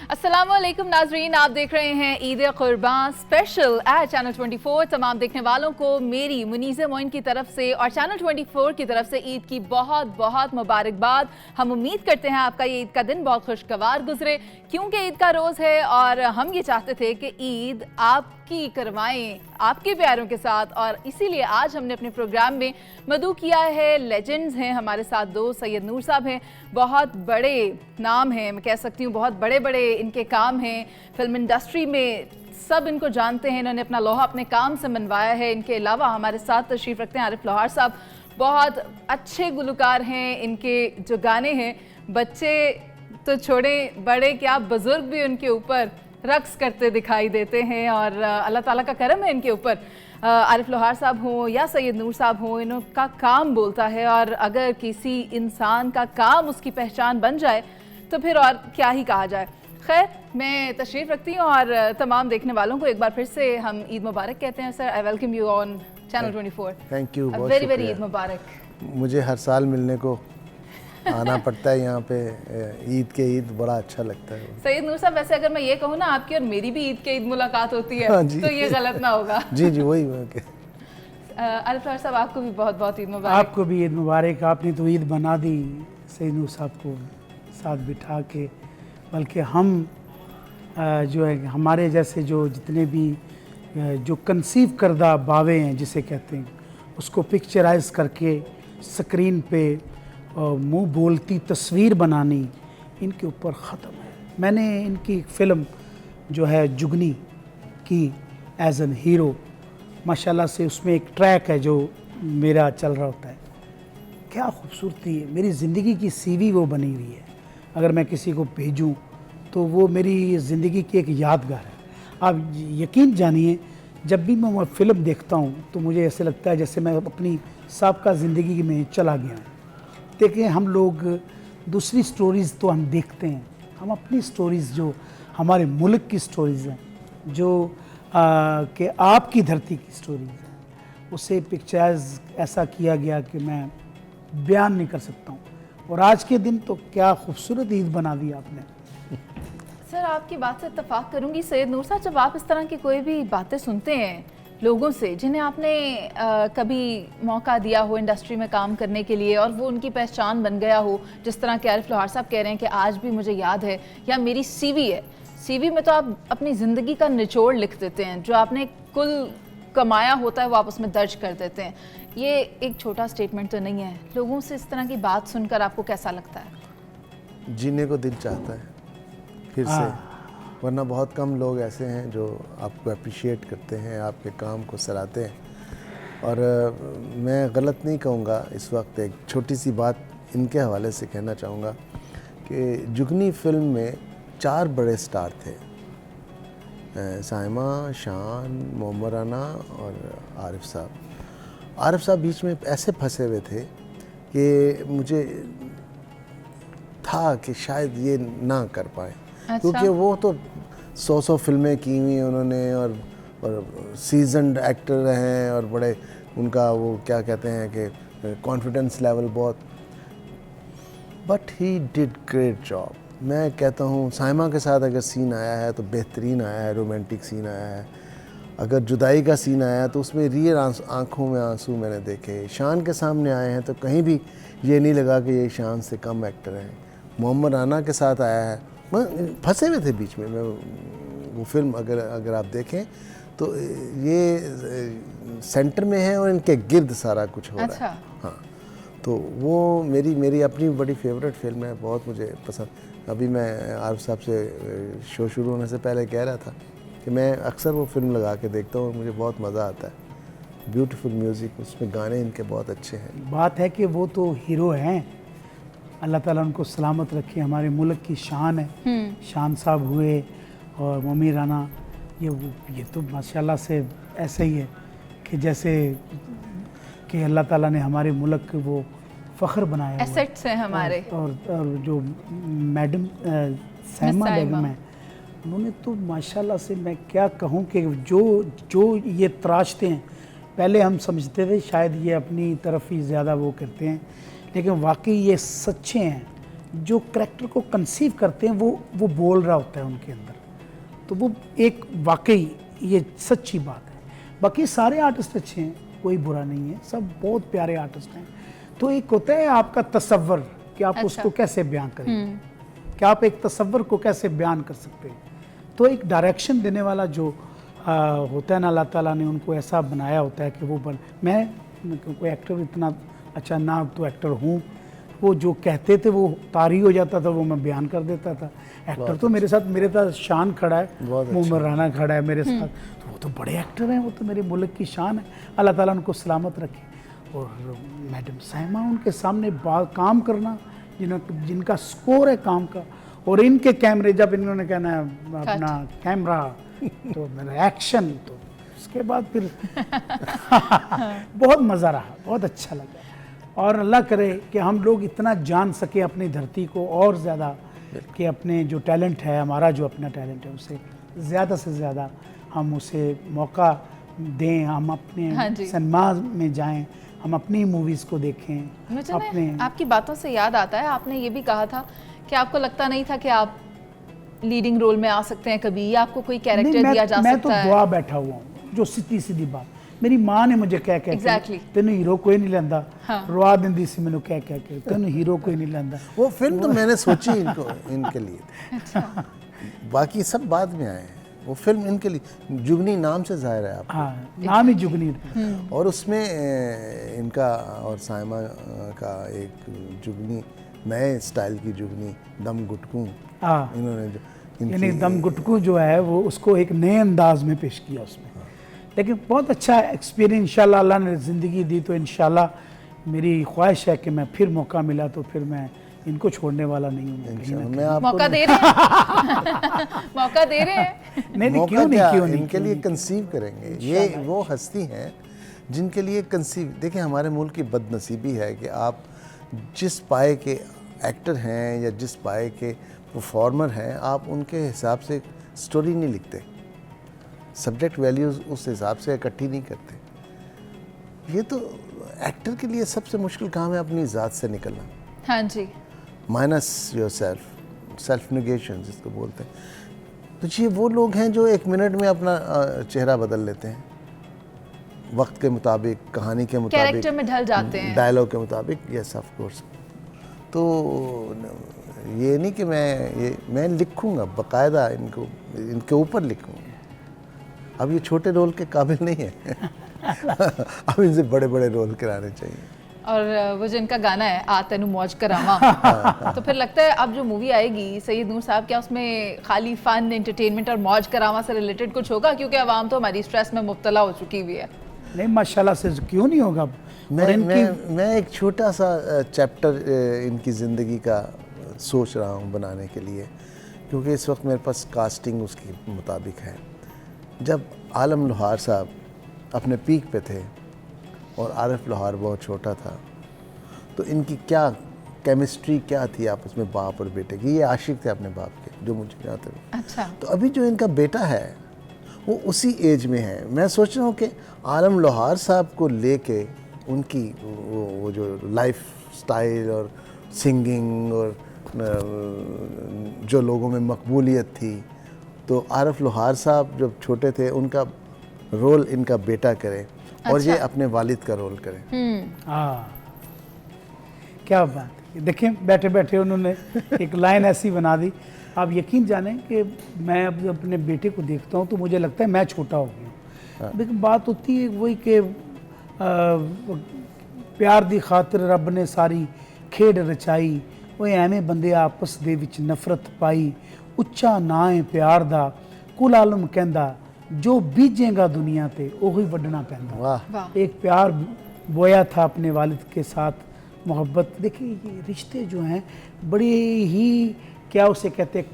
अस्सलामुअलैकुम नाजरीन, आप देख रहे हैं ईद कुर्बान स्पेशल एट चैनल 24। तमाम देखने वालों को मेरी मुनीज़ा मोइन की तरफ से और चैनल 24 की तरफ से ईद की बहुत बहुत मुबारकबाद। हम उम्मीद करते हैं आपका ये ईद का दिन बहुत खुशगवार गुजरे, क्योंकि ईद का रोज़ है और हम ये चाहते थे कि ईद आपकी करवाएं आपके प्यारों के साथ, और इसीलिए आज हमने अपने प्रोग्राम में मदू किया है। लेजेंड्स हैं हमारे साथ, दो सैयद नूर साहब हैं, बहुत बड़े नाम हैं, मैं कह सकती हूँ बहुत बड़े बड़े इनके काम हैं फिल्म इंडस्ट्री में, सब इनको जानते हैं, इन्होंने अपना लोहा अपने काम से मनवाया है। इनके अलावा हमारे साथ तशरीफ़ रखते हैं आरिफ लोहार साहब, बहुत अच्छे गुलकार हैं। इनके जो गाने हैं, बच्चे तो छोड़े बड़े क्या बुज़ुर्ग भी उनके ऊपर रक्स करते दिखाई देते हैं, और अल्लाह ताला का करम है इनके ऊपर। आरिफ लोहार साहब हों या सैयद नूर साहब हों, इनका काम बोलता है, और अगर किसी इंसान का काम उसकी पहचान बन जाए तो फिर और क्या ही कहा जाए। खैर, मैं तशरीफ़ रखती हूँ और तमाम देखने वालों को एक बार फिर से हम ईद मुबारक कहते हैं। Sir, I welcome you on channel 24। Thank you, very very Eid मुबारक। मुझे हर साल मिलने को आना पड़ता है यहाँ पे, ईद के ईद बड़ा अच्छा लगता है। सैयद नूर साहब, वैसे अगर मैं ये कहूँ ना आपकी और मेरी भी ईद के ईद मुलाकात होती है, हाँ तो ये गलत ना होगा। जी जी, वही आरिफ लोहार साहब, आपको भी बहुत बहुत ईद मुबारक। आपको भी ईद मुबारक। आपने तो ईद बना दी सैयद नूर साहब को साथ बिठा के, बल्कि हम जो है हमारे जैसे जो जितने भी जो कंसीव करदा बावे हैं जिसे कहते हैं, उसको पिक्चराइज करके स्क्रीन पे मुंह बोलती तस्वीर बनानी इनके ऊपर ख़त्म है। मैंने इनकी फ़िल्म जो है जुगनी की एज एन हीरो, माशाल्लाह से उसमें एक ट्रैक है जो मेरा चल रहा होता है, क्या खूबसूरती है। मेरी ज़िंदगी की सीवी वो बनी हुई है, अगर मैं किसी को भेजूं तो वो मेरी ज़िंदगी की एक यादगार है। आप यकीन जानिए, जब भी मैं वो फ़िल्म देखता हूँ तो मुझे ऐसे लगता है जैसे मैं अपनी साबका ज़िंदगी में चला गया हूँ। देखिए, हम लोग दूसरी स्टोरीज़ तो हम देखते हैं, हम अपनी स्टोरीज़ जो हमारे मुल्क की स्टोरीज़ हैं, जो कि आपकी धरती की स्टोरीज़ हैं, उसे पिक्चराइज ऐसा किया गया कि मैं बयान नहीं कर सकता हूँ। और आज के दिन तो क्या खूबसूरत ईद बना दी आपने। सर, आपकी बात से इत्तेफाक करूंगी सैयद नूर साहब, जब आप इस तरह की कोई भी बातें सुनते हैं लोगों से जिन्हें आपने कभी मौका दिया हो इंडस्ट्री में काम करने के लिए और वो उनकी पहचान बन गया हो, जिस तरह के आरिफ लोहार साहब कह रहे हैं कि आज भी मुझे याद है, या मेरी सीवी है, सीवी में तो आप अपनी ज़िंदगी का निचोड़ लिख देते हैं, जो आपने कुल कमाया होता है वो आप उसमें दर्ज कर देते हैं। ये एक छोटा स्टेटमेंट तो नहीं है। लोगों से इस तरह की बात सुनकर आपको कैसा लगता है? जीने को दिल चाहता है फिर से, वरना बहुत कम लोग ऐसे हैं जो आपको अप्रिशिएट करते हैं, आपके काम को सराहते हैं। और मैं गलत नहीं कहूँगा, इस वक्त एक छोटी सी बात इनके हवाले से कहना चाहूँगा कि जुगनी फिल्म में 4 बड़े स्टार थे, साइमा, शान, मोहम्मद राना और आरिफ साहब। आरिफ साहब बीच में ऐसे फंसे हुए थे कि मुझे था कि शायद ये ना कर पाए। अच्छा। क्योंकि वो तो 100 फिल्में की हुई उन्होंने, और सीजन्ड एक्टर हैं, और बड़े उनका वो क्या कहते हैं कि कॉन्फिडेंस लेवल बहुत, but he did great job. मैं कहता हूँ साइमा के साथ अगर सीन आया है तो बेहतरीन आया है, रोमांटिक सीन आया है। अगर जुदाई का सीन आया तो उसमें रियल आंखों में आंसू मैंने देखे। शान के सामने आए हैं तो कहीं भी ये नहीं लगा कि ये शान से कम एक्टर हैं। मोहम्मद राना के साथ आया है, फंसे हुए थे बीच में। मैं वो फिल्म अगर आप देखें तो ये सेंटर में है और इनके गिर्द सारा कुछ हो रहा है। हाँ, तो वो मेरी अपनी बड़ी फेवरेट फिल्म है, बहुत मुझे पसंद। अभी मैं आरिफ साहब से शो शुरू होने से पहले कह रहा था कि मैं अक्सर वो फिल्म लगा के देखता हूँ और मुझे बहुत मज़ा आता है। ब्यूटीफुल म्यूज़िक, उसमें गाने इनके बहुत अच्छे हैं। बात है कि वो तो हीरो हैं, अल्लाह ताला उनको सलामत रखे, हमारे मुल्क की शान है। शान साहब हुए और मम्मी राना, ये तो माशाल्लाह से ऐसे ही है कि जैसे कि अल्लाह ताला ने हमारे मुल्क को वो फ़ख्र बनाया, एसेट्स हैं हमारे। और जो मैडम साइमा बेगम है, उन्होंने तो माशाल्लाह से, मैं क्या कहूँ कि जो ये तराशते हैं, पहले हम समझते थे शायद ये अपनी तरफ ही ज़्यादा वो करते हैं, लेकिन वाकई ये सच्चे हैं जो करैक्टर को कंसीव करते हैं वो बोल रहा होता है उनके अंदर, तो वो एक वाकई ये सच्ची बात है। बाकी सारे आर्टिस्ट अच्छे हैं, कोई बुरा नहीं है, सब बहुत प्यारे आर्टिस्ट हैं। तो एक होता है आपका तसव्वुर कि आप उसको कैसे बयान करेंगे, कि आप एक तसव्वुर को कैसे बयान कर सकते हैं। तो एक डायरेक्शन देने वाला जो होता है ना, अल्लाह ताला ने उनको ऐसा बनाया होता है कि वो मैं कोई एक्टर इतना अच्छा ना तो एक्टर हूँ, वो जो कहते थे वो तारी हो जाता था, वो मैं बयान कर देता था। एक्टर तो मेरे साथ, मेरे साथ शान खड़ा है, मोहम्मद राना खड़ा है मेरे साथ, तो वो तो बड़े एक्टर हैं, वो तो मेरे मुल्क की शान है, अल्लाह ताला उनको सलामत रखे। और मैडम साइमा उनके सामने काम करना, जिनका स्कोर है काम का, और इनके कैमरे जब इन्होंने कहना है अपना कैमरा तो मेरा एक्शन, तो उसके बाद फिर बहुत मज़ा रहा, बहुत अच्छा लगा। और अल्लाह करे कि हम लोग इतना जान सके अपनी धरती को और ज़्यादा, कि अपने जो टैलेंट है, हमारा जो अपना टैलेंट है, उसे ज़्यादा से ज़्यादा हम उसे मौका दें, हम अपने सिनेमा में जाएं, हम अपनी मूवीज़ को देखें। मुझे अपने आपकी बातों से याद आता है, आपने ये भी कहा था कि आपको लगता नहीं था कि आप लीडिंग रोल में आ सकते हैं कभी, या आपको कोई कैरेक्टर दिया जा सकता है। मैं तो दुआ बैठा हुआ हूँ, जो सीधी बात मेरी माँ ने मुझे कह के तेन हीरो कोई नहीं लेंदा, रुआ देंदी सी मैनू कह के तेन हीरो कोई नहीं लेंदा। वो फिल्म तो मैंने सोची इनके लिए। अच्छा। बाकी सब बाद में आए हैं, वो फिल्म इनके लिए। जुगनी नाम से जाहिर है आपको। हाँ, नाम ही जुगनी। और उसमें इनका और साइमा का एक जुगनी, नए स्टाइल की जुगनी, दम गुटकू, इन्होंने जो यानी दम गुटकू जो है वो उसको एक नए अंदाज में पेश किया उसमें। लेकिन बहुत अच्छा एक्सपीरियंस, इंशाल्लाह अल्लाह ने ज़िंदगी दी तो इंशाल्लाह मेरी ख्वाहिश है कि मैं फिर मौका मिला तो फिर मैं इनको छोड़ने वाला नहीं हूँ। मैं आपको मौका दे रहे हैं मौका दे रहे हैं। नहीं, क्यों नहीं, इनके लिए कंसीव करेंगे। ये वो हस्ती हैं जिनके लिए कंसीव, देखिए हमारे मुल्क की बदनसीबी है कि आप जिस पाए के एक्टर हैं या जिस पाए के परफॉर्मर हैं, आप उनके हिसाब से स्टोरी नहीं लिखते, सब्जेक्ट वैल्यूज़ उस हिसाब से इकट्ठी नहीं करते। ये तो एक्टर के लिए सबसे मुश्किल काम है, अपनी ज़ात से निकलना। हाँ जी। माइनस योर सेल्फ निगेशन जिसको बोलते हैं। तो ये वो लोग हैं जो एक मिनट में अपना चेहरा बदल लेते हैं, वक्त के मुताबिक, कहानी के मुताबिक, कैरेक्टर में ढल जाते हैं, डायलॉग के मुताबिक। Yes of course. तो ये नहीं कि मैं लिखूंगा बाकायदा, इनके ऊपर लिखूंगा। अब ये छोटे रोल के काबिल नहीं है अब इनसे बड़े बड़े रोल कराने चाहिए। और वो जिनका गाना है आ तेनू मौज करावा, तो फिर लगता है अब जो मूवी आएगी सैयद नूर साहब, क्या उसमें खाली फन, एंटरटेनमेंट और मौज करावा से रिलेटेड कुछ होगा? क्योंकि आवाम तो हमारी स्ट्रेस में मुब्तला हो चुकी हुई है। नहीं, माशाल्लाह से क्यों नहीं होगा। मैं एक छोटा सा चैप्टर इनकी ज़िंदगी का सोच रहा हूँ बनाने के लिए, क्योंकि इस वक्त मेरे पास कास्टिंग उसके मुताबिक है। जब आलम लोहार साहब अपने पीक पे थे और आरिफ लोहार बहुत छोटा था, तो इनकी क्या केमिस्ट्री क्या थी आपस में, बाप और बेटे की। ये आशिक थे अपने बाप के, जो मुझे याद है। अच्छा। तो अभी जो इनका बेटा है वो उसी एज में है। मैं सोच रहा हूँ कि आलम लोहार साहब को लेके उनकी वो जो लाइफ स्टाइल और सिंगिंग और जो लोगों में मकबूलियत थी, तो आरिफ लोहार साहब जब छोटे थे उनका रोल इनका बेटा करे और ये अपने वालिद का रोल करे। हाँ, क्या बात है। देखें, बैठे बैठे उन्होंने एक लाइन ऐसी बना दी। आप यकीन जानें कि मैं अब अपने बेटे को देखता हूँ तो मुझे लगता है मैं छोटा हो गया। लेकिन बात होती है वही कि प्यार दी खातिर रब ने सारी खेड रचाई, वो एवें बंदे आपस दे विच नफरत पाई, उच्चा ना है प्यार दा, कुल आलम कहंदा जो बीजेगा दुनिया पे वही वड्डना पैंदा। एक प्यार बोया था अपने वालिद के साथ, मोहब्बत। देखिए ये रिश्ते जो हैं बड़े ही, क्या उसे कहते हैं,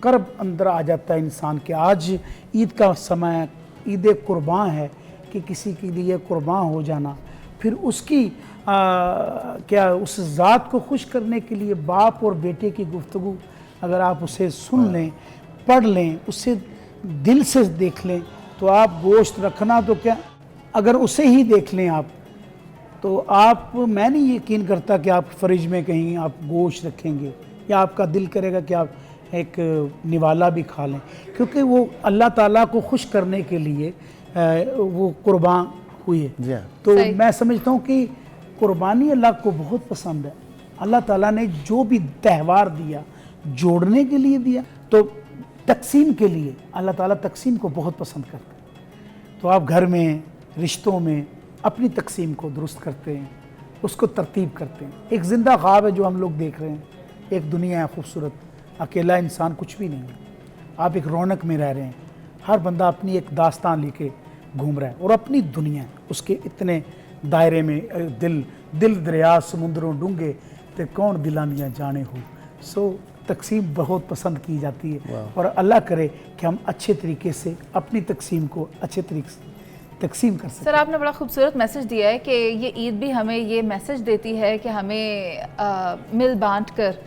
कर्ब अंदर आ जाता है इंसान के। आज ईद का समय, ईद कुर्बान है कि किसी के लिए कुर्बान हो जाना, फिर उसकी क्या उस ज़ात को खुश करने के लिए बाप और बेटे की गुफ्तगू अगर आप उसे सुन लें, पढ़ लें, उससे दिल से देख लें, तो आप गोश्त रखना तो क्या, अगर उसे ही देख लें आप, तो आप, मैं नहीं यकीन करता कि आप फ्रिज में कहीं आप गोश्त रखेंगे या आपका दिल करेगा कि आप एक निवाला भी खा लें, क्योंकि वो अल्लाह ताला को खुश करने के लिए वो कुर्बान हुई है। जी हाँ। तो सही। मैं समझता हूँ कि कुर्बानी अल्लाह को बहुत पसंद है। अल्लाह ताला ने जो भी त्यौहार दिया जोड़ने के लिए दिया, तो तकसीम के लिए अल्लाह ताला तकसीम को बहुत पसंद करता है। तो आप घर में रिश्तों में अपनी तकसीम को दुरुस्त करते हैं, उसको तरतीब करते हैं। एक ज़िंदा ख्वाब है जो हम लोग देख रहे हैं, एक दुनिया है खूबसूरत, अकेला इंसान कुछ भी नहीं है। आप एक रौनक में रह रहे हैं, हर बंदा अपनी एक दास्तान लेके घूम रहा है और अपनी दुनिया है, उसके इतने दायरे में दिल दरिया समुद्रों डूंगे ते कौन दिलानियाँ जाने हो। सो तकसीम बहुत पसंद की जाती है और अल्लाह करे कि हम अच्छे तरीके से अपनी तकसीम को अच्छे तरीके से तकसीम कर सकें। सर, आपने बड़ा खूबसूरत मैसेज दिया है कि ये ईद भी हमें ये मैसेज देती है कि हमें मिल बांट कर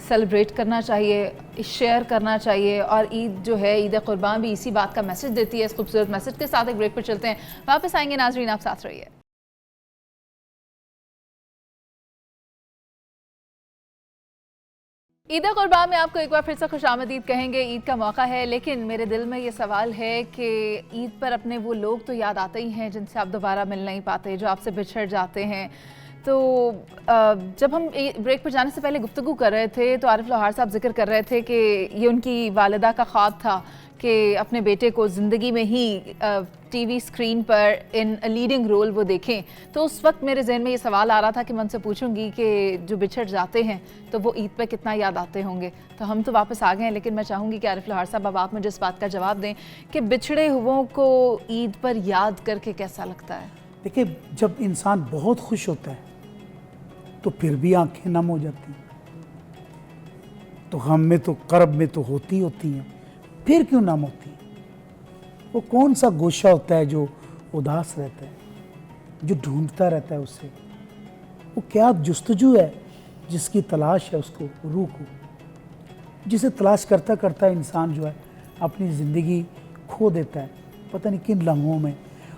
सेलिब्रेट करना चाहिए, शेयर करना चाहिए, और ईद जो है, ईद कुर्बान भी इसी बात का मैसेज देती है। इस खूबसूरत मैसेज के साथ एक ब्रेक पर चलते हैं, वापस आएंगे। नाजरीन, आप साथ रहिए। ईद कुर्बान में आपको एक बार फिर से खुशामदीद कहेंगे। ईद का मौका है, लेकिन मेरे दिल में ये सवाल है कि ईद पर अपने वो लोग तो याद आते ही हैं जिनसे आप दोबारा मिल नहीं पाते, जो आपसे बिछड़ जाते हैं। तो जब हम ब्रेक पर जाने से पहले गुफ्तगू कर रहे थे तो आरिफ लोहार साहब जिक्र कर रहे थे कि ये उनकी वालिदा का ख्वाब था कि अपने बेटे को ज़िंदगी में ही टीवी स्क्रीन पर इन लीडिंग रोल वो देखें। तो उस वक्त मेरे जहन में ये सवाल आ रहा था कि मैं उनसे पूछूंगी कि जो बिछड़ जाते हैं तो वो ईद पर कितना याद आते होंगे। तो हम तो वापस आ गए हैं, लेकिन मैं चाहूँगी कि आरिफ लोहार साहब अब आप मुझे इस बात का जवाब दें कि बिछड़े हुओं को ईद पर याद करके कैसा लगता है। देखिए, जब इंसान बहुत खुश होता है तो फिर भी आंखें नम हो जाती हैं, तो गम में तो कर्ब में तो होती हैं, फिर क्यों नम होती हैं? वो कौन सा गोशा होता है जो उदास रहता है, जो ढूंढता रहता है उसे? वो क्या जुस्तजू है जिसकी तलाश है उसको, रूह को, जिसे तलाश करता करता इंसान जो है अपनी ज़िंदगी खो देता है पता नहीं किन लम्हों में।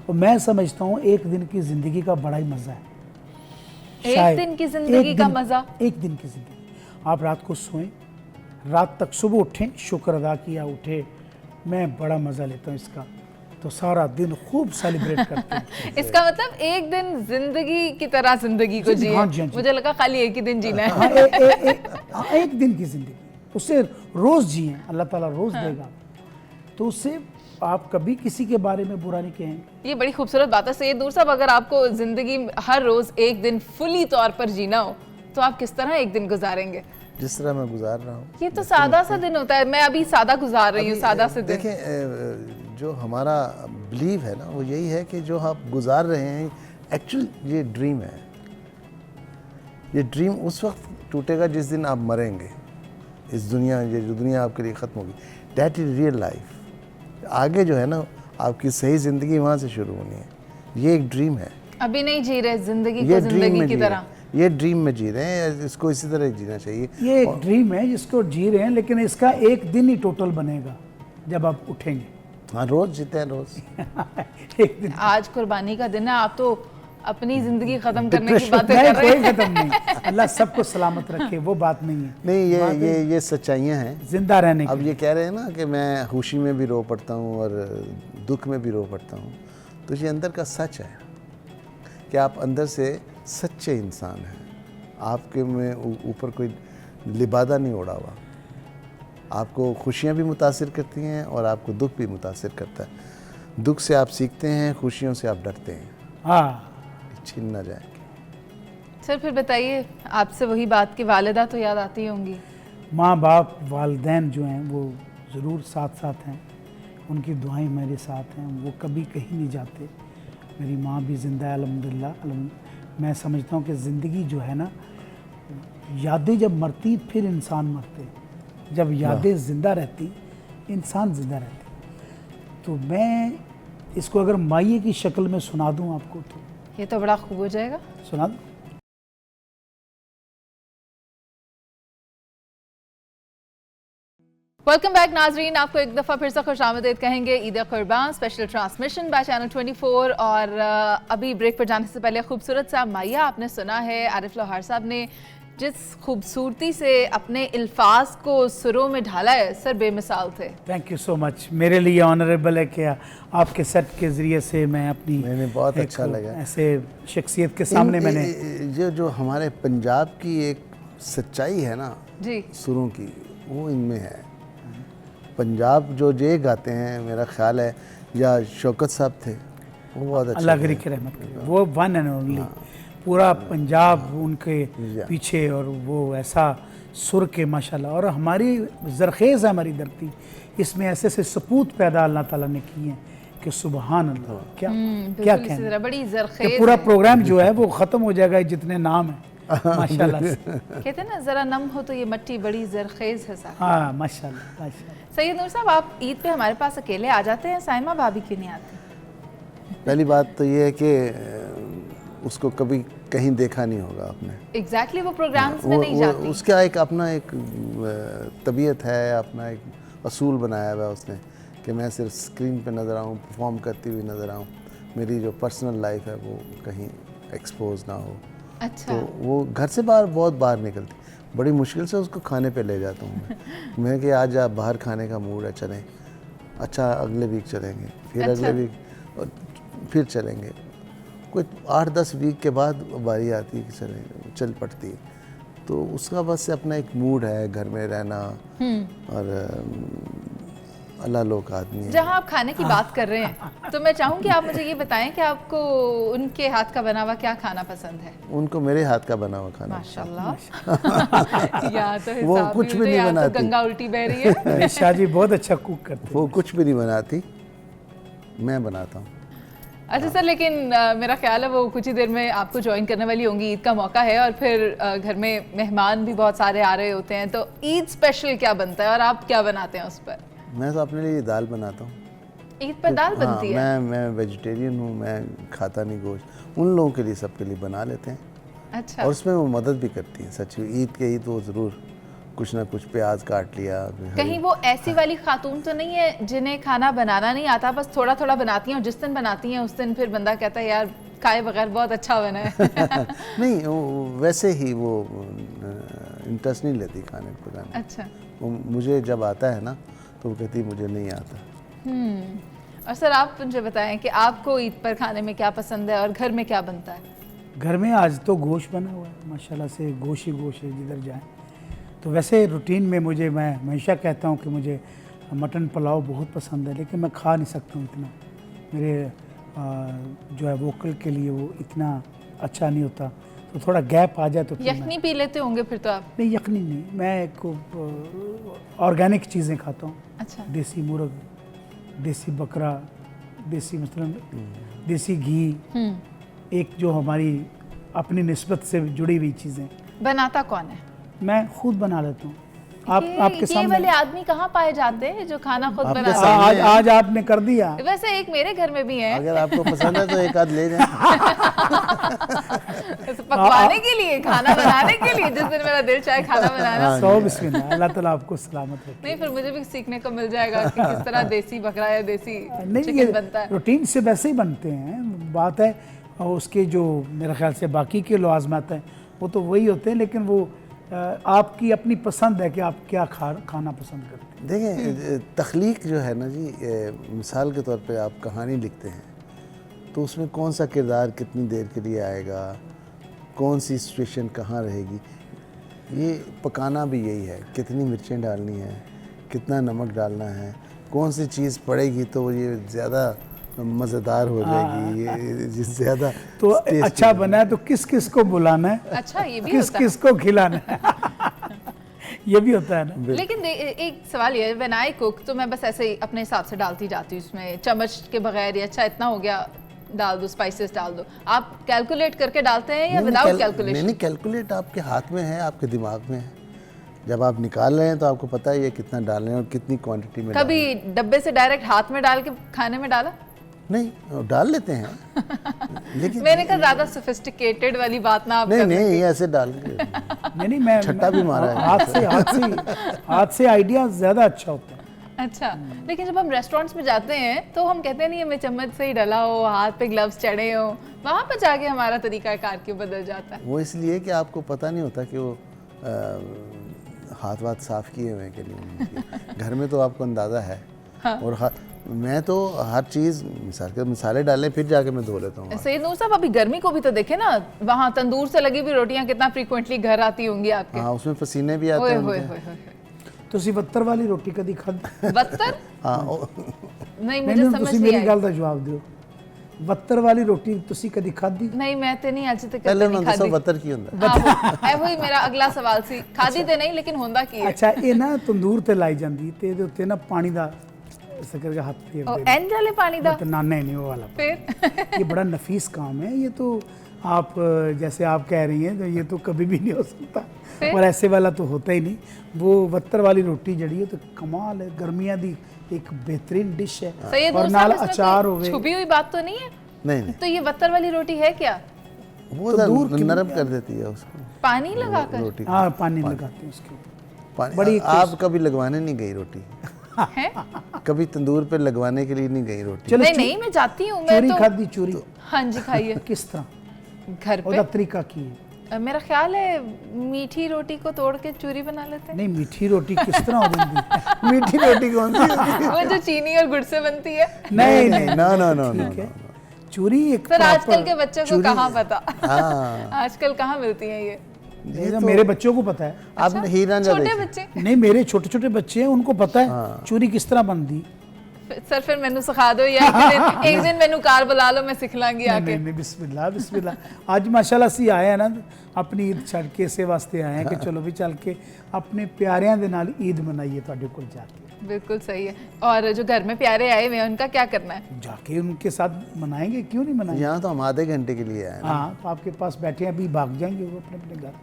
और मैं समझता हूँ एक दिन की ज़िंदगी का बड़ा ही मज़ा है। एक दिन की ज़िंदगी का मज़ा, एक दिन की ज़िंदगी। आप रात को सोएं, रात तक, सुबह उठें, शुक्र अदा किया, उठे, मैं बड़ा मज़ा लेता हूँ इसका, तो सारा दिन खूब सेलिब्रेट करते हैं। इसका मतलब एक दिन जिंदगी की तरह जिंदगी को जिए। हाँ जी, हाँ जी। मुझे लगा खाली एक ही दिन जीना है। हाँ, एक दिन की ज़िंदगी, उससे रोज़ जिए, अल्लाह ताला रोज़ देगा, तो उससे आप कभी किसी के बारे में बुरा नहीं कहेंगे। ये बड़ी खूबसूरत बात है सैयद नूर साहब। अगर आपको जिंदगी हर रोज एक दिन फुली तौर पर जीना हो तो आप किस तरह एक दिन गुजारेंगे? जिस तरह मैं गुजार रहा हूँ। ये तो सादा सा दिन होता है, मैं अभी सादा गुजार रही हूँ, सादा से दिन। देखें, जो हमारा बिलीव है ना, वो यही है कि जो आप गुजार रहे हैं एक्चुअल ये ड्रीम है। ये ड्रीम उस वक्त टूटेगा जिस दिन आप मरेंगे। इस दुनिया, ये जो दुनिया आपके लिए ख़त्म होगी, दैट इज़ रियल लाइफ। आगे जो है ना, आपकी सही ज़िंदगी वहाँ से शुरू होनी है। ये एक ड्रीम है। अभी नहीं जी रहे जिंदगी को जिंदगी की तरह। ये ड्रीम में जी रहे हैं, इसको इसी तरह जीना चाहिए। ये एक ड्रीम है जिसको जी रहे हैं, लेकिन इसका एक दिन ही टोटल बनेगा जब आप उठेंगे। हाँ, रोज़ जीते हैं, रोज़। एक दिन। आज कुर्बानी का दिन है, आप तो अपनी जिंदगी खत्म करने की बातें कर रहे हैं। कोई खत्म नहीं, अल्लाह सबको सलामत रखे, वो बात नहीं है। नहीं, ये सच्चाइयाँ हैं जिंदा रहने की। अब ये कह रहे हैं ना कि मैं खुशी में भी रो पड़ता हूँ और दुख में भी रो पड़ता हूँ, तो ये अंदर का सच है कि आप अंदर से सच्चे इंसान हैं। आपके में ऊपर कोई लिबादा नहीं ओढ़ा हुआ। आपको खुशियाँ भी मुतासिर करती हैं और आपको दुख भी मुतासिर करता है। दुख से आप सीखते हैं, खुशियों से आप डरते हैं। हाँ, छीन ना जाएंगे। सर फिर बताइए, आपसे वही बात की वालिदा तो याद आती होंगी। माँ बाप वालिदैन जो हैं वो ज़रूर साथ साथ हैं, उनकी दुआएं मेरे साथ हैं, वो कभी कहीं नहीं जाते। मेरी माँ भी ज़िंदा है अल्हम्दुलिल्लाह। मैं समझता हूँ कि ज़िंदगी जो है ना, यादें जब मरती फिर इंसान मरते, जब यादें ज़िंदा रहती इंसान ज़िंदा रहती। तो मैं इसको अगर माइये की शक्ल में सुना दूँ आपको तो ये तो बड़ा खूब हो जाएगा। सुना दूँ। वेलकम बैक नाजरीन, आपको एक दफ़ा फिर से खुशामदीद कहेंगे ईद कुर्बान स्पेशल ट्रांसमिशन बाय चैनल 24। और अभी ब्रेक पर जाने से पहले खूबसूरत सा माया आपने सुना है। आरिफ लोहार साहब ने जिस खूबसूरती से अपने अल्फाज को सुरों में ढाला है, सर बेमिसाल थे। Thank you so much. मेरे लिए ऑनरेबल है कि आपके सेट के ज़रिए से मैं अपनी मैंने बहुत अच्छा लगा ऐसे शख्सियत के सामने मैंने जो हमारे पंजाब की एक सच्चाई है ना जी, सुरों की, वो इनमें है। पंजाब जो जे गाते हैं, मेरा ख्याल है या शौकत साहब थे, वो बहुत अच्छा अल्लाह की रहमत करे, वो वन एंड ओनली पूरा पंजाब उनके पीछे, और वो ऐसा सुर के माशाल्लाह। और हमारी ज़रखेज़ है हमारी धरती, इसमें ऐसे ऐसे सपूत पैदा अल्लाह ताला ने किए हैं कि सुबहान अल्लाह। क्या क्या कहना, बड़ी ज़रखेज़ पूरा है। प्रोग्राम जो है वो ख़त्म हो जाएगा जितने नाम हैं माशाल्लाह से। कहते हैं ना, जरा नम हो तो ये मट्टी बड़ी ज़रखेज़ है साहब। हाँ माशाल्लाह माशाल्लाह। सैयद नूर साहब, आप ईद पे हमारे पास अकेले आ जाते हैं, साइमा भाभी क्यों नहीं आती? पहली बात तो ये है कि उसको कभी कहीं देखा नहीं होगा आपने। एग्जैक्टली, वो प्रोग्राम्स में नहीं जाती। उसका एक अपना एक तबीयत है, अपना एक असूल बनाया हुआ है उसने कि मैं सिर्फ स्क्रीन पे नज़र आऊँ, परफॉर्म करती हुई नज़र आऊँ, मेरी जो पर्सनल लाइफ है वो कहीं एक्सपोज ना हो। अच्छा, तो वो घर से बहुत बाहर निकलती, बड़ी मुश्किल से उसको खाने पे ले जाता हूँ मैं कि आज आप बाहर खाने का मूड है, चलें। अच्छा, अगले वीक चलेंगे, फिर अच्छा। अगले वीक, और फिर चलेंगे। कोई 8-10 वीक के बाद बारी आती है कि चल पड़ती है। तो उसका बस अपना एक मूड है घर में रहना। और अल्लाह लोग आदमी है। जहाँ आप खाने की बात कर रहे हैं तो मैं चाहूँगी आप मुझे ये बताएं कि आपको उनके हाथ का बना हुआ क्या खाना पसंद है? उनको मेरे हाथ का बना हुआ खाना। माशाल्लाह। या तो वो हिसाब कुछ भी तो नहीं या तो बनाती। गंगा उल्टी बह रही है। शाह जी बहुत अच्छा कुक करते हैं। वो कुछ भी नहीं बनाती, मैं बनाता हूँ। अच्छा सर, लेकिन मेरा ख्याल है वो कुछ ही देर में आपको ज्वाइन करने वाली होंगी, ईद का मौका है और फिर घर में मेहमान भी बहुत सारे आ रहे होते हैं, तो ईद स्पेशल क्या बनता है और आप क्या बनाते हैं उस पर? मैं तो अपने लिए दाल बनाता हूँ। ईद पर दाल बनती है? मैं वेजिटेरियन हूँ, मैं खाता नहीं गोश्त। उन लोगों के लिए, सबके लिए बना लेते हैं। अच्छा। और उसमें वो मदद भी करती है सच। ईद के ईद वो ज़रूर कुछ ना कुछ प्याज काट लिया। कहीं वो ऐसी वाली खातून तो नहीं है जिन्हें खाना बनाना नहीं आता, बस थोड़ा थोड़ा बनाती हैं और जिस दिन बनाती हैं उस दिन फिर बंदा कहता है यार खाए बगैर बहुत अच्छा बना है? नहीं, वैसे ही वो इंटरेस्ट नहीं लेती खाने पकाने। अच्छा। वो मुझे जब आता है ना तो वो कहती मुझे नहीं आता। और सर आप मुझे बताएं कि आपको ईद पर खाने में क्या पसंद है और घर में क्या बनता है? घर में आज तो गोश्त बना हुआ है माशाल्लाह से, गोश्त ही गोश्त है जिधर जाएं। तो वैसे रूटीन में मैं हमेशा कहता हूँ कि मुझे मटन पुलाव बहुत पसंद है, लेकिन मैं खा नहीं सकता हूँ इतना। मेरे जो है वोकल के लिए वो इतना अच्छा नहीं होता, तो थोड़ा गैप आ जाए तो फिर यखनी पी लेते होंगे फिर तो आप? नहीं, यखनी नहीं, मैं ऑर्गेनिक चीज़ें खाता हूँ। अच्छा। देसी मुर्ग, देसी बकरा, देसी मतलब देसी घी, एक जो हमारी अपनी निस्बत से जुड़ी हुई चीज़ें। बनाता कौन है? मैं खुद बना लेता हूँ। आपके सामने। ये वाले आदमी कहाँ पाए जाते हैं जो खाना खुद आपके बनाते सामने। हैं? आज आपने कर दिया। वैसे एक मेरे घर में भी है। अगर आपको पसंद है तो एक आध ले जाएं। पकवाने के लिए, खाना बनाने के लिए, जिस दिन मेरा दिल चाहे खाना बनाना। सौ बिस्मिल्लाह, अल्लाह ताला आपको सलामत रखे। नहीं, फिर मुझे भी सीखने को मिल जाएगा कि किस तरह देसी बकरा या देसी नहीं, ये चिकन बनता है। रूटीन से वैसे ही बनते हैं। बात है और उसके जो मेरे ख्याल से बाकी के लवाज़मात हैं वो तो वही होते हैं, लेकिन वो आपकी अपनी पसंद है कि आप क्या खाना पसंद करते हैं। देखें, तख्लीक जो है ना जी, मिसाल के तौर पे आप कहानी लिखते हैं तो उसमें कौन सा किरदार कितनी देर के लिए आएगा, कौन सी सिचुएशन कहाँ रहेगी, ये पकाना भी यही है। कितनी मिर्चें डालनी है, कितना नमक डालना है, कौन सी चीज़ पड़ेगी तो ये ज़्यादा मज़ेदार हो जाएगी, ये ज़्यादा तो अच्छा बना है तो किस किस को बुलाना है, अच्छा ये भी किस होता है। किस को खिलाना है। ये भी होता है ना। लेकिन एक सवाल ये है, व्हेन आई कुक तो मैं बस ऐसे ही अपने हिसाब से डालती जाती हूँ उसमें, चम्मच के बगैर ही अच्छा इतना हो गया डाल दो, स्पाइसेस डाल दो। आप कैलकुलेट करके डालते हैं या विदाउट कैलकुलेशन? नहीं, कैलकुलेट आपके हाथ में है, आपके दिमाग में है। जब आप निकाल रहे हैं तो आपको पता है ये कितना डालना है और कितनी क्वांटिटी में। कभी डब्बे से डायरेक्ट हाथ में डाल के खाने में डाला? नहीं डाल लेते हैं लेकिन मैंने कहा ज्यादा सोफिस्टिकेटेड वाली बात ना आप नहीं करने नहीं की। ऐसे डाल के नहीं मैं छट्टा भी मारा है। हाथ से आइडिया ज़्यादा अच्छा होता है। अच्छा, लेकिन जब हम रेस्टोरेंट्स में जाते हैं तो हम कहते नहीं हमें चम्मच से ही डला हो, हाथ पे ग्लव्स चढ़े हो, वहाँ पर जाके हमारा तरीका कार क्यों बदल जाता है? वो इसलिए कि आपको पता नहीं होता कि वो हाथ वाथ साफ किए हुए हैं कि नहीं। घर में तो आपको अंदाज़ा है। हाँ। और मैं तो हर चीज़ मसाले डाले फिर जाके मैं धो लेता हूँ। सैयद नूर साहब, अभी गर्मी को भी तो देखे ना, वहाँ तंदूर से लगी हुई रोटियां कितना फ्रीक्वेंटली घर आती होंगी आपके। हाँ, उसमें पसीने भी आते ओए हैं होए उनके। होए होए। ਤੁਸੀਂ ਵੱਤਰ वाली रोटी कदी खाधी? बत्तर? हाँ नहीं, मुझे ਮੈਨੂੰ समझ ਤੁਸੀਂ नहीं ਮੇਰੀ आई। ਗੱਲ ਦਾ ਜਵਾਬ ਦਿਓ। ਵੱਤਰ वाली रोटी ਤੁਸੀਂ कदी खाधी? नहीं, मैं तो नहीं अज तक पहले नहीं मैं दसो खादी। बतर की ਹੁੰਦਾ। आहो, वही मेरा अगला सवाल सी, खादी ते नहीं लेकिन होंदा की है? ਅੱਛਾ ਇਹ ਨਾ ਤੰਦੂਰ ਤੇ ਲਾਈ ਜਾਂਦੀ ਤੇ ਇਹਦੇ ਉੱਤੇ ਨਾ ਪਾਣੀ ਦਾ ਇਸ ਕਰਕੇ ਹੱਥ ओ, ਫੇਰਦੇ एंड वाले पानी दा? ना नहीं वो वाला फिर ये बड़ा नफीस काम है। ये तो आप जैसे आप कह रही हैं तो ये तो कभी भी नहीं हो सकता फिर? और ऐसे वाला तो होता ही नहीं। वो वत्तर वाली रोटी जड़ी है तो कमाल है, गर्मियां दी एक बेहतरीन डिश है। सैयद और नूर नाल साहब, इसमें अचार कोई होवे। छुपी हुई बात तो नहीं है? नहीं नहीं तो ये वत्तर वाली रोटी है क्या? वो तंदूर की नरम कर देती है उसको पानी लगाकर? रोटी। हाँ पानी लगाते हैं उसके ऊपर। पानी बड़ी आप कभी लगवाने नहीं गई रोटी? है? कभी तंदूर पे लगवाने के लिए नहीं गई रोटी? चलो नहीं नहीं, मैं जाती हूँ, मैं चूरी तो खादी चूरी हाँ जी खाइए किस तरह घर ਉਹਦਾ पे। तरीका की है? मेरा ख्याल है मीठी रोटी को तोड़ के चूरी बना लेते हैं। नहीं मीठी रोटी किस तरह हो जाती? मीठी रोटी कौन सी होती है? वो जो चीनी और गुड़ से बनती है। नहीं नहीं नो नो नो नो ठीक है। चूरी एक सर आजकल proper- के बच्चों को चूरी- कहाँ पता? हाँ आजकल कहाँ मिलती हैं ये? ये तो मेरे बच्चों को पता है। आपने हीरा ना छोटे देखी? बच्चे? नहीं मेरे छोटे छोटे बच्चे हैं उनको पता है चूरी किस तरह बनती। सर फिर मैनू सिखा दो या एक दिन मैनू कार बुला लो, मैं सिख लांगी नहीं आके। नहीं नहीं बिस्मिल्लाह बिस्मिल्लाह। आज माशाल्लाह सी आए हैं ना अपनी ईद छड़ के इसे वास्ते आए हैं कि चलो भी चल के अपने प्यारियां दे नाल ईद मनाइए तुहाडे कोल जाके। बिल्कुल सही है। और जो घर में प्यारे आए हुए हैं उनका क्या करना है? जाके उनके साथ मनाएंगे, क्यों नहीं मनाएंगे। यहाँ तो हम आधे घंटे के लिए आए हैं। हाँ तो आपके पास बैठे हैं, अभी भाग जाएंगे वो अपने अपने घर।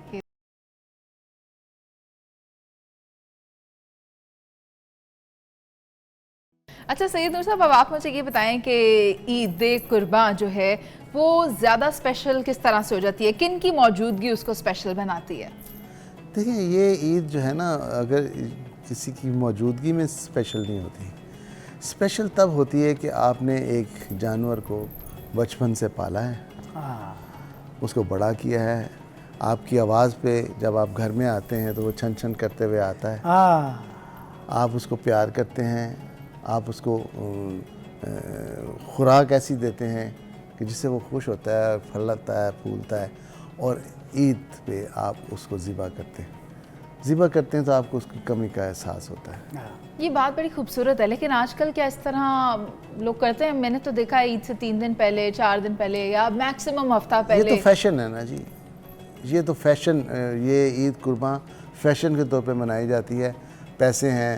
अच्छा सैयद नूर साहब, अब आप मुझे ये बताएं कि ईद कुर्बान जो है वो ज़्यादा स्पेशल किस तरह से हो जाती है, किन की मौजूदगी उसको स्पेशल बनाती है? देखिए ये ईद जो है ना, अगर किसी की मौजूदगी में स्पेशल नहीं होती। स्पेशल तब होती है कि आपने एक जानवर को बचपन से पाला है, हाँ उसको बड़ा किया है, आपकी आवाज़ पे जब आप घर में आते हैं तो वो छन छन करते हुए आता है, हाँ आप उसको प्यार करते हैं, आप उसको खुराक ऐसी देते हैं कि जिससे वो खुश होता है, फलता है, फूलता है। और ईद पे आप उसको ज़िबा करते हैं, ज़िबा करते हैं तो आपको उसकी कमी का एहसास होता है। हाँ। ये बात बड़ी खूबसूरत है, लेकिन आजकल क्या इस तरह लोग करते हैं? मैंने तो देखा है ईद से 3 दिन पहले, 4 दिन पहले या मैक्सिमम हफ्ता ये पहले। तो फैशन है ना जी, ये तो फैशन, ये ईद कुर्बान फैशन के तौर पे मनाई जाती है, पैसे हैं,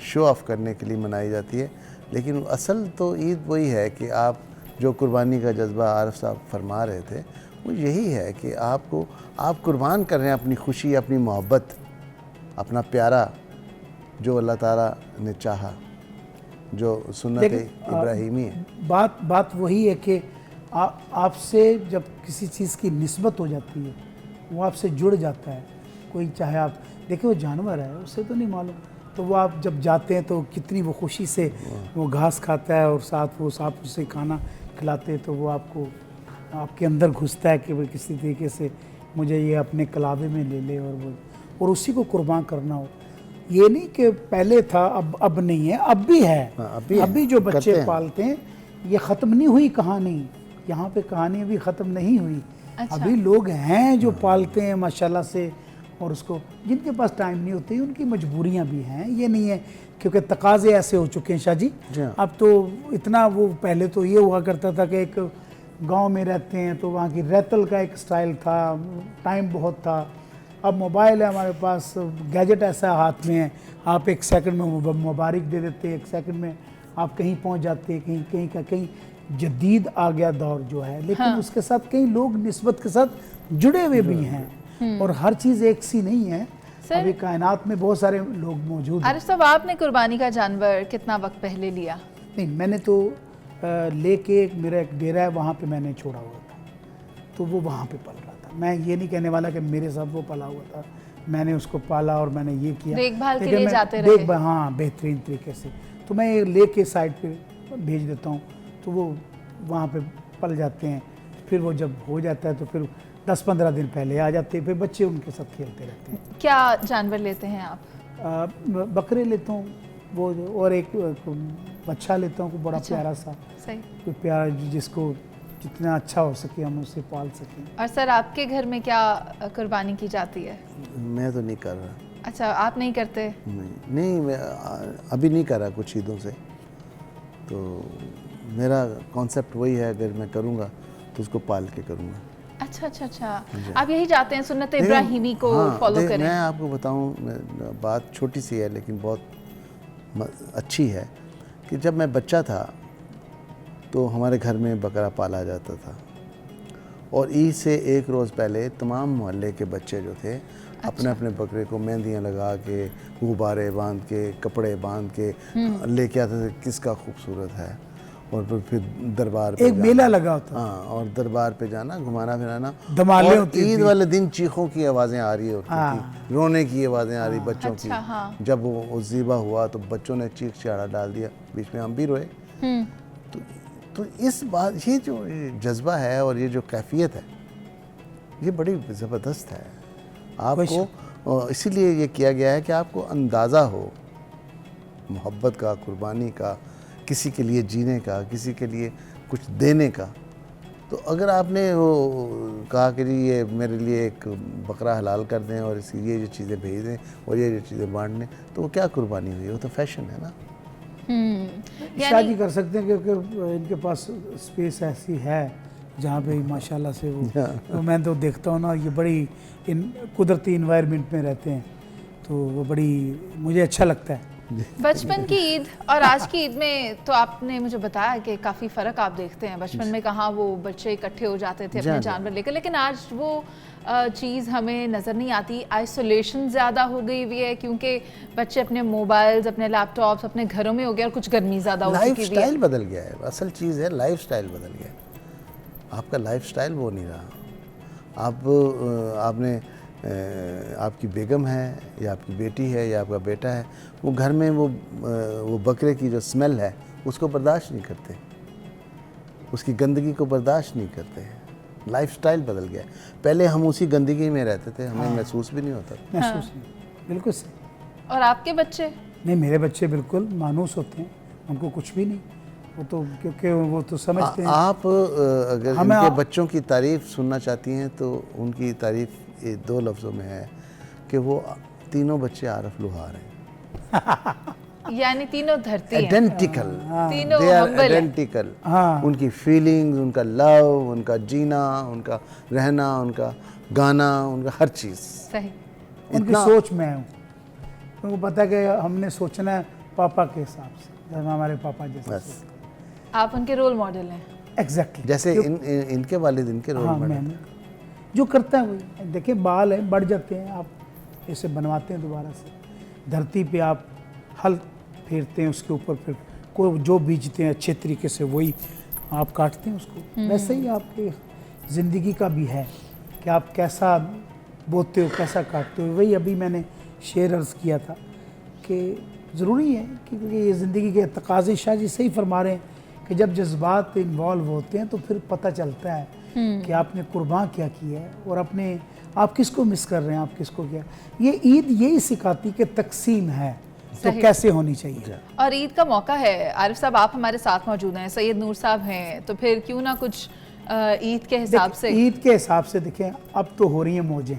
शो ऑफ करने के लिए मनाई जाती है। लेकिन असल तो ईद वही है कि आप जो कुर्बानी का जज्बा आरिफ साहब फरमा रहे थे, वो यही है कि आप कुर्बान कर रहे हैं अपनी खुशी, अपनी मोहब्बत, अपना प्यारा जो अल्लाह ताला ने चाहा, जो सुन्नत इब्राहिमी है। बात वही है कि आपसे जब किसी चीज़ की निस्बत हो जाती है, वो आपसे जुड़ जाता है। कोई चाहे आप देखिए वो जानवर है, उससे तो नहीं मालूम, तो वो आप जब जाते हैं तो कितनी वो खुशी से वो घास खाता है और साथ वो आप उसे खाना खिलाते हैं, तो वो आपके अंदर घुसता है कि भाई किसी तरीके से मुझे ये अपने कलाबे में ले ले और उसी को कुर्बान करना हो। ये नहीं कि पहले था अब नहीं है, अब भी है। हाँ, अब भी जो करते बच्चे हैं। पालते हैं, ये ख़त्म नहीं हुई कहानी, यहाँ पे कहानी अभी ख़त्म नहीं हुई। अच्छा। अभी लोग हैं जो पालते हैं माशाल्लाह से, और उसको जिनके पास टाइम नहीं होती, उनकी मजबूरियाँ भी हैं, ये नहीं है क्योंकि तकाजे ऐसे हो चुके हैं शाह जी। जी हाँ। अब तो इतना वो पहले तो ये हुआ करता था कि एक गांव में रहते हैं तो वहाँ की रहतल का एक स्टाइल था, टाइम बहुत था। अब मोबाइल है हमारे पास, गैजेट ऐसा हाथ में है, आप एक सेकंड में मुबारक दे देते हैं, एक सेकंड में आप कहीं पहुँच जाते हैं, कहीं जदीद आ गया दौर जो है। लेकिन हाँ। उसके साथ कई लोग निस्बत के साथ जुड़े हुए भी हैं, और हर चीज़ एक सी नहीं है। अभी कायनात में बहुत सारे लोग मौजूद हैं। आरिफ साहब, आपने कुर्बानी का जानवर कितना वक्त पहले लिया? नहीं, मैंने तो लेके मेरा एक डेरा है वहाँ पे मैंने छोड़ा हुआ था, तो वो वहाँ पे पल रहा था। मैं ये नहीं कहने वाला कि मेरे साथ वो पला हुआ था, मैंने उसको पाला और मैंने ये किया, देखभाल के लेकिन लिए मैं जाते रहे। हाँ, बेहतरीन तरीके से। तो मैं ये लेके साइड पे भेज देता हूँ, तो वो वहाँ पे पल जाते हैं। फिर वो जब हो जाता है तो फिर 10-15 दिन पहले आ जाते हैं, फिर बच्चे उनके साथ खेलते रहते हैं। क्या जानवर लेते हैं आप? बकरे लेता हूँ वो, और एक बच्चा लेता हूँ, बड़ा अच्छा, प्यारा सा, सही। कोई प्यारा जिसको जितना अच्छा हो सके हम उसे पाल सकें। और सर आपके घर में क्या कुर्बानी की जाती है? मैं तो नहीं कर रहा। अच्छा, आप नहीं करते? नहीं, मैं अभी नहीं कर रहा कुछ ईदों से। तो मेरा कॉन्सेप्ट वही है, अगर मैं करूँगा तो उसको पाल के करूँगा। अच्छा अच्छा अच्छा, आप यही चाहते हैं सुन्नत इब्राहिमी को फॉलो करें? मैं आपको बताऊँ, बात छोटी सी है लेकिन बहुत अच्छी है, कि जब मैं बच्चा था तो हमारे घर में बकरा पाला जाता था, और ईद से एक रोज़ पहले तमाम मोहल्ले के बच्चे जो थे अपने अपने बकरे को मेहंदियाँ लगा के, गुब्बारे बांध के, कपड़े बांध के लेके आते थे, किसका खूबसूरत है, और फिर दरबार पे एक मेला लगा होता। हाँ, और दरबार पे जाना, घुमाना फिराना, धमाले और होती थी। ईद वाले दिन चीखों की आवाज़ें आ रही होती थी, रोने की आवाज़ें आ रही बच्चों अच्छा, की। हाँ। जब वो ज़िबा हुआ तो बच्चों ने चीख चिहाड़ा डाल दिया, बीच में हम भी रोए। तो इस बात, ये जो जज्बा है और ये जो कैफियत है, ये बड़ी ज़बरदस्त है। आपको इसीलिए ये किया गया है कि आपको अंदाज़ा हो मोहब्बत का, कुर्बानी का, किसी के लिए जीने का, किसी के लिए कुछ देने का। तो अगर आपने वो कहा कि जी ये मेरे लिए एक बकरा हलाल कर दें और इसकी ये चीज़ें भेज दें और ये चीज़ें बांट दें, तो वो क्या कुर्बानी हुई? वो तो फैशन है ना। शादी कर सकते हैं, क्योंकि इनके पास स्पेस ऐसी है जहाँ पे माशाल्लाह से वो मैं तो देखता हूँ ना, ये बड़ी कुदरती इन्वायरमेंट में रहते हैं, तो वो बड़ी मुझे अच्छा लगता है। बचपन की ईद और आज की ईद में तो आपने मुझे बताया कि काफ़ी फ़र्क आप देखते हैं। बचपन में कहाँ वो बच्चे इकट्ठे हो जाते थे अपने जानवर लेकर, लेकिन आज वो चीज़ हमें नज़र नहीं आती। आइसोलेशन ज़्यादा हो गई हुई है, क्योंकि बच्चे अपने मोबाइल्स, अपने लैपटॉप्स, अपने घरों में हो गए, और कुछ गर्मी ज़्यादा हो चुकी है। लाइफस्टाइल बदल गया है, असल चीज़ है लाइफस्टाइल बदल गया है। आपका लाइफस्टाइल वो नहीं रहा। आपने आपकी बेगम है या आपकी बेटी है या आपका बेटा है, वो घर में वो बकरे की जो स्मेल है उसको बर्दाश्त नहीं करते, उसकी गंदगी को बर्दाश्त नहीं करते। लाइफस्टाइल बदल गया। पहले हम उसी गंदगी में रहते थे, हमें महसूस भी नहीं होता। महसूस नहीं, बिल्कुल सही। और आपके बच्चे? नहीं, मेरे बच्चे बिल्कुल मानूस होते हैं, उनको कुछ भी नहीं, वो तो क्योंकि वो तो समझते हैं। आप अगर इनके बच्चों की तारीफ़ सुनना चाहती हैं तो उनकी तारीफ़ 2 लफ्ज़ों में है कि वो तीनों बच्चे आरफ लुहार हैं। यानी तीनों धरती हैं, आइडेंटिकल, तीनों दे आर humble हैं। आइडेंटिकल। उनकी फीलिंग्स, उनका लव, उनका जीना, उनका रहना, उनका गाना, उनका हर चीज़ सही। उनकी सोच में हूँ, उनको पता है कि हमने सोचना है पापा के हिसाब से, जब हमारे पापा जैसे। आप उनके रोल मॉडल हैं। एग्जैक्टली, जैसे इनके वालिद इनके रोल मॉडल। जो करता है वही। देखिए, बाल है बढ़ जाते हैं, आप इसे बनवाते हैं दोबारा से, धरती पे आप हल फेरते हैं, उसके ऊपर फिर कोई जो बीजते हैं अच्छे तरीके से वही आप काटते हैं उसको। वैसे ही आपकी ज़िंदगी का भी है कि आप कैसा बोते हो, कैसा काटते हो। वही अभी मैंने शेर अर्ज़ किया था कि ज़रूरी है, क्योंकि ये ज़िंदगी के तकाज़े शाह जी सही फरमा रहे हैं कि जब जज्बात इन्वॉल्व होते हैं तो फिर पता चलता है कि आपने कुर्बान क्या किया है और आप किसको मिस कर रहे हैं, आप किसको क्या। ये ईद यही सिखाती कि तकसीम है तो कैसे होनी चाहिए। और ईद का मौका है, आरिफ साहब आप हमारे साथ मौजूद हैं, सैयद नूर साहब हैं, तो फिर क्यों ना कुछ ईद के हिसाब से। ईद के हिसाब से देखें, अब तो हो रही हैं मौजें।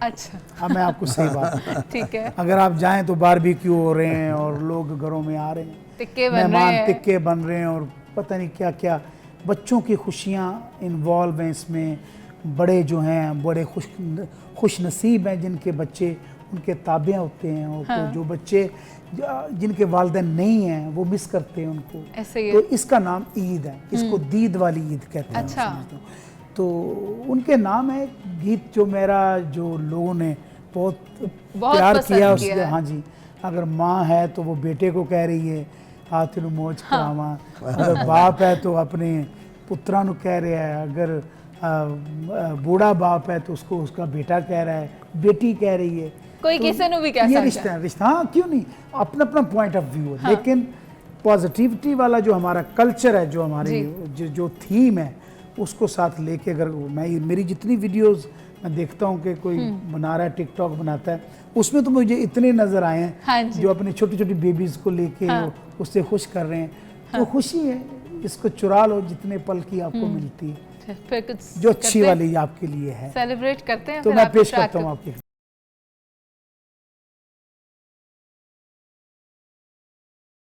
अच्छा, हाँ, मैं आपको सही बात ठीक है। अगर आप जाएं तो बारबेक्यू हो रहे हैं और लोग घरों में आ रहे हैं, टिक्के बन मेहमान रहे हैं, टिक्के बन रहे हैं और पता नहीं क्या क्या। बच्चों की खुशियाँ इन्वॉल्व हैं इसमें। बड़े जो हैं बड़े खुश नसीब हैं जिनके बच्चे उनके ताबे होते हैं, और तो जो बच्चे जिनके वालिदैन नहीं हैं वो मिस करते हैं उनको। ऐसे ही तो इसका नाम ईद है, इसको दीद वाली ईद कहते हैं। अच्छा, तो उनके नाम है गीत जो लोगों ने बहुत प्यार किया उसके। हाँ जी, अगर माँ है तो वो बेटे को कह रही है, हाथ नु मौज करावा। अगर बाप है तो अपने पुत्रा नु कह रहा है, अगर बूढ़ा बाप है तो उसको उसका बेटा कह रहा है, बेटी कह रही है, कोई किसी नु भी कह ये सकता है। रिश्ता रिश्ता, हाँ क्यों नहीं, अपना अपना पॉइंट ऑफ व्यू है। लेकिन पॉजिटिविटी वाला जो हमारा कल्चर है, जो हमारी जो थीम है, उसको साथ लेके अगर मेरी जितनी वीडियोस मैं देखता हूँ कि कोई बना रहा है, टिकटॉक बनाता है, उसमें तो मुझे इतने नजर आए हैं जो अपनी छोटी छोटी बेबीज को लेके उससे खुश कर रहे हैं। तो खुशी है, इसको चुरा लो जितने पल की आपको मिलती है, फिर कुछ जो अच्छी वाली आपके लिए है, सेलिब्रेट करते हैं। तो फिर मैं आप पेश track करता हूँ आपके